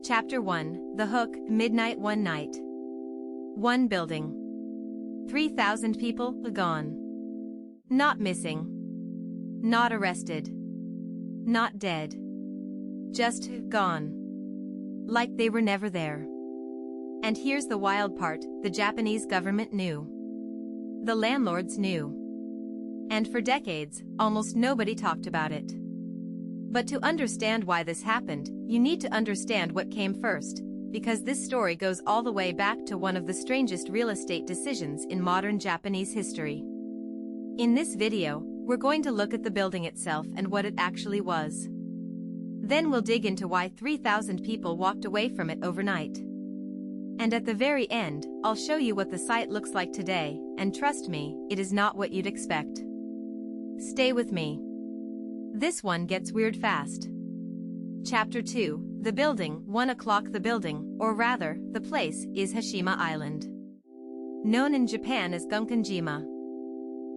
Chapter 1, The Hook, Midnight One Night. One building. 3,000 people gone. Not missing. Not arrested. Not dead. Just gone. Like they were never there. And here's the wild part, the Japanese government knew. The landlords knew. And for decades, almost nobody talked about it. But to understand why this happened, you need to understand what came first, because this story goes all the way back to one of the strangest real estate decisions in modern Japanese history. In this video, we're going to look at the building itself and what it actually was. Then we'll dig into why 3,000 people walked away from it overnight. And at the very end, I'll show you what the site looks like today, and trust me, it is not what you'd expect. Stay with me. This one gets weird fast. Chapter 2, The Building. 1 o'clock. The building, or rather, the place, is Hashima Island. Known in Japan as Gunkanjima,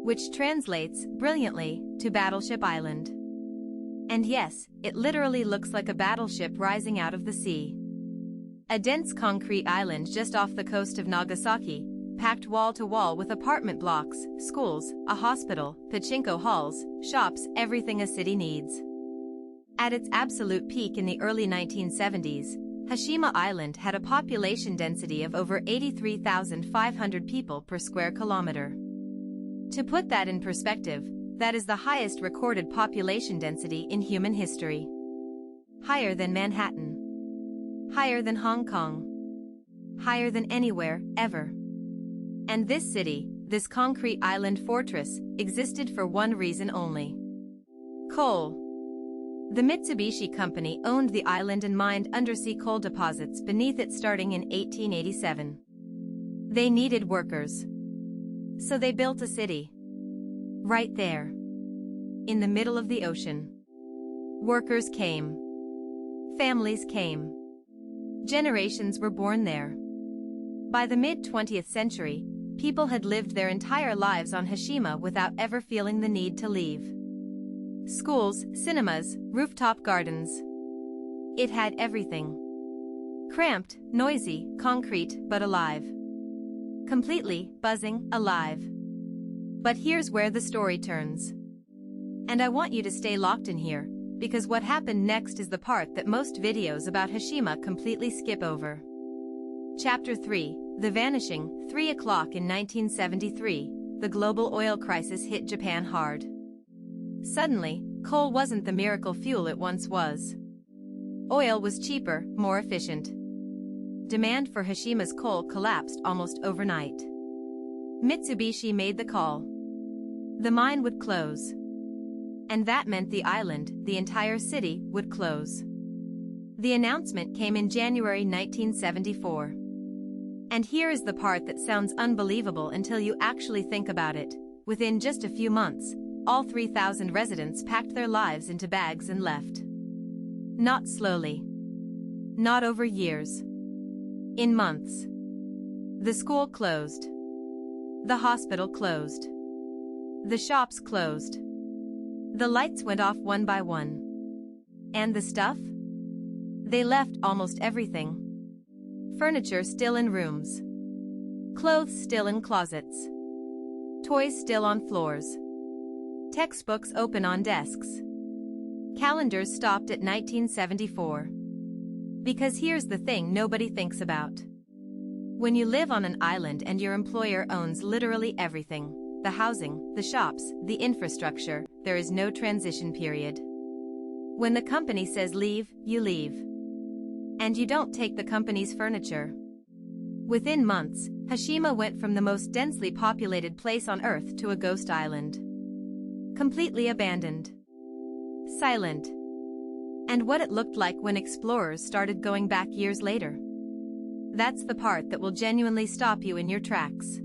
which translates, brilliantly, to Battleship Island. And yes, it literally looks like a battleship rising out of the sea. A dense concrete island just off the coast of Nagasaki, packed wall to wall with apartment blocks, schools, a hospital, pachinko halls, shops, everything a city needs. At its absolute peak in the early 1970s, Hashima Island had a population density of over 83,500 people per square kilometer. To put that in perspective, that is the highest recorded population density in human history. Higher than Manhattan. Higher than Hong Kong. Higher than anywhere, ever. And this city, this concrete island fortress, existed for one reason only. Coal. The Mitsubishi Company owned the island and mined undersea coal deposits beneath it starting in 1887. They needed workers. So they built a city. Right there. In the middle of the ocean. Workers came. Families came. Generations were born there. By the mid-20th century, people had lived their entire lives on Hashima without ever feeling the need to leave. Schools, cinemas, rooftop gardens. It had everything. Cramped, noisy, concrete, but alive. Completely, buzzing, alive. But here's where the story turns. And I want you to stay locked in here, because what happened next is the part that most videos about Hashima completely skip over. Chapter 3, The Vanishing. 3 o'clock. In 1973, the global oil crisis hit Japan hard. Suddenly, coal wasn't the miracle fuel it once was. Oil was cheaper, more efficient. Demand for Hashima's coal collapsed almost overnight. Mitsubishi made the call. The mine would close. And that meant the island, the entire city, would close. The announcement came in January 1974. And here is the part that sounds unbelievable until you actually think about it. Within just a few months, all 3,000 residents packed their lives into bags and left. Not slowly. Not over years. In months. The school closed. The hospital closed. The shops closed. The lights went off one by one. And the stuff? They left almost everything. Furniture still in rooms. Clothes still in closets. Toys still on floors. Textbooks open on desks. Calendars stopped at 1974. Because here's the thing nobody thinks about. When you live on an island and your employer owns literally everything, the housing, the shops, the infrastructure, there is no transition period. When the company says leave, you leave. And you don't take the company's furniture. Within months, Hashima went from the most densely populated place on Earth to a ghost island. Completely abandoned. Silent. And what it looked like when explorers started going back years later. That's the part that will genuinely stop you in your tracks.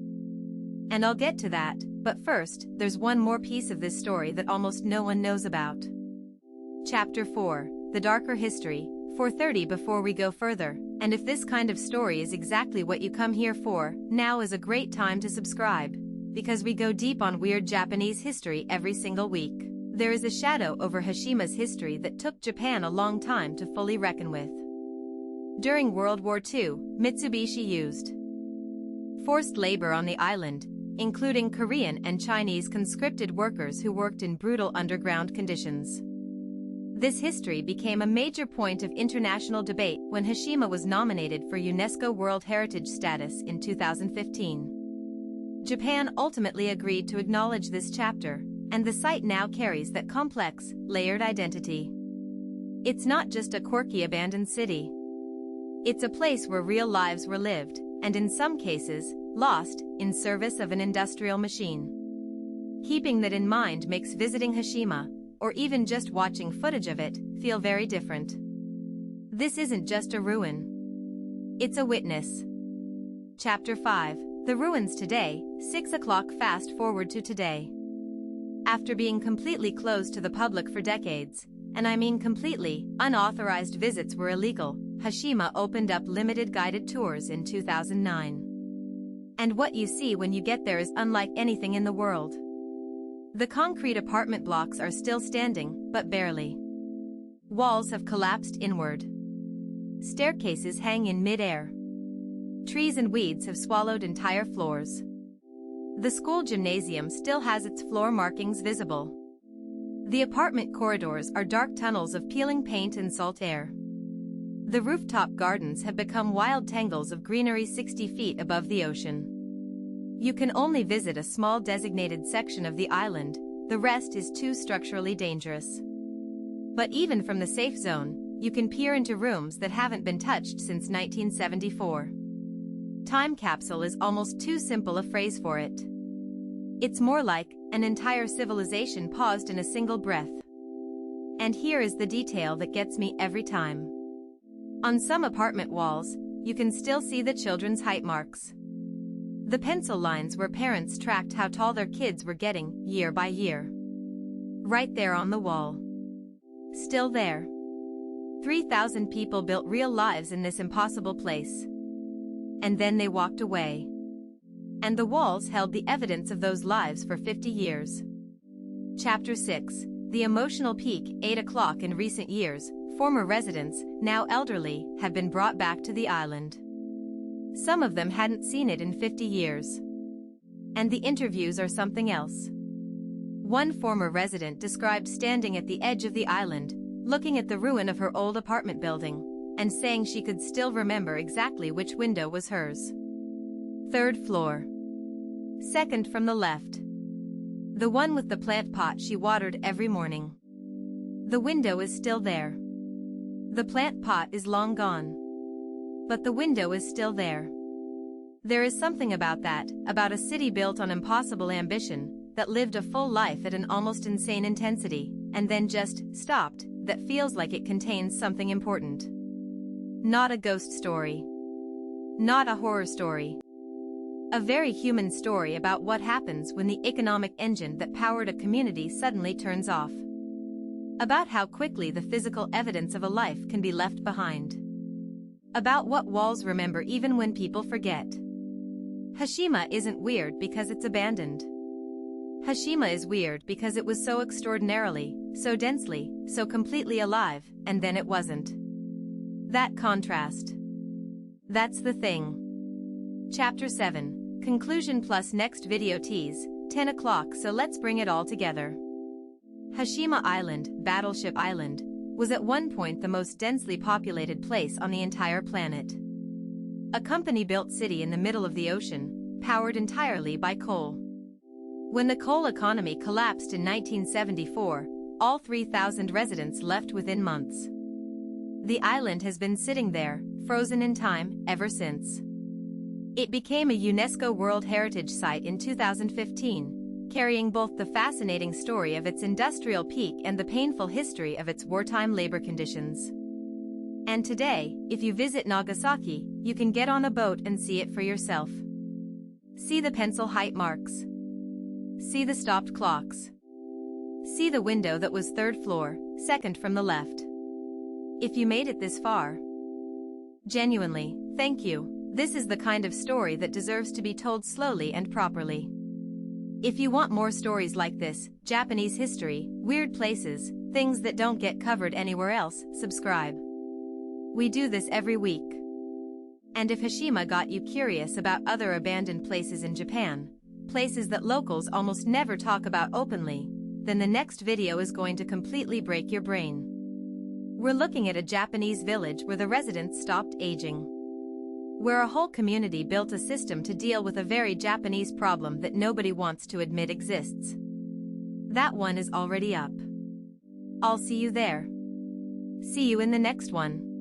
And I'll get to that, but first, there's one more piece of this story that almost no one knows about. Chapter 4, The Darker History. 4:30. Before we go further, and if this kind of story is exactly what you come here for, now is a great time to subscribe, because we go deep on weird Japanese history every single week. There is a shadow over Hashima's history that took Japan a long time to fully reckon with. During World War II, Mitsubishi used forced labor on the island, including Korean and Chinese conscripted workers who worked in brutal underground conditions. This history became a major point of international debate when Hashima was nominated for UNESCO World Heritage status in 2015. Japan ultimately agreed to acknowledge this chapter, and the site now carries that complex, layered identity. It's not just a quirky abandoned city. It's a place where real lives were lived, and in some cases, lost, in service of an industrial machine. Keeping that in mind makes visiting Hashima, or even just watching footage of it, feel very different. This isn't just a ruin. It's a witness. Chapter 5, The Ruins Today, 6 o'clock. Fast forward to today. After being completely closed to the public for decades, and I mean completely, unauthorized visits were illegal, Hashima opened up limited guided tours in 2009. And what you see when you get there is unlike anything in the world. The concrete apartment blocks are still standing, but barely. Walls have collapsed inward. Staircases hang in mid-air. Trees and weeds have swallowed entire floors. The school gymnasium still has its floor markings visible. The apartment corridors are dark tunnels of peeling paint and salt air. The rooftop gardens have become wild tangles of greenery 60 feet above the ocean. You can only visit a small designated section of the island, the rest is too structurally dangerous. But even from the safe zone, you can peer into rooms that haven't been touched since 1974. Time capsule is almost too simple a phrase for it. It's more like an entire civilization paused in a single breath. And here is the detail that gets me every time. On some apartment walls, you can still see the children's height marks. The pencil lines where parents tracked how tall their kids were getting, year by year. Right there on the wall. Still there. 3,000 people built real lives in this impossible place. And then they walked away. And the walls held the evidence of those lives for 50 years. Chapter 6, The Emotional Peak. 8 o'clock. In recent years, former residents, now elderly, have been brought back to the island. Some of them hadn't seen it in 50 years. And the interviews are something else. One former resident described standing at the edge of the island, looking at the ruin of her old apartment building, and saying she could still remember exactly which window was hers. Third floor. Second from the left. The one with the plant pot she watered every morning. The window is still there. The plant pot is long gone. But the window is still there. There is something about that, about a city built on impossible ambition, that lived a full life at an almost insane intensity, and then just stopped, that feels like it contains something important. Not a ghost story. Not a horror story. A very human story about what happens when the economic engine that powered a community suddenly turns off. About how quickly the physical evidence of a life can be left behind. About what walls remember even when people forget. Hashima isn't weird because it's abandoned. Hashima is weird because it was so extraordinarily, so densely, so completely alive, and then it wasn't. That contrast. That's the thing. Chapter 7, Conclusion plus next video tease, 10 o'clock. So let's bring it all together. Hashima Island, Battleship Island, was at one point the most densely populated place on the entire planet. A company-built city in the middle of the ocean, powered entirely by coal. When the coal economy collapsed in 1974, all 3,000 residents left within months. The island has been sitting there, frozen in time, ever since. It became a UNESCO World Heritage Site in 2015, carrying both the fascinating story of its industrial peak and the painful history of its wartime labor conditions. And today, if you visit Nagasaki, you can get on a boat and see it for yourself. See the pencil height marks. See the stopped clocks. See the window that was third floor, second from the left. If you made it this far, genuinely, thank you. This is the kind of story that deserves to be told slowly and properly. If you want more stories like this, Japanese history, weird places, things that don't get covered anywhere else, subscribe. We do this every week. And if Hashima got you curious about other abandoned places in Japan, places that locals almost never talk about openly, then the next video is going to completely break your brain. We're looking at a Japanese village where the residents stopped aging. Where a whole community built a system to deal with a very Japanese problem that nobody wants to admit exists. That one is already up. I'll see you there. See you in the next one.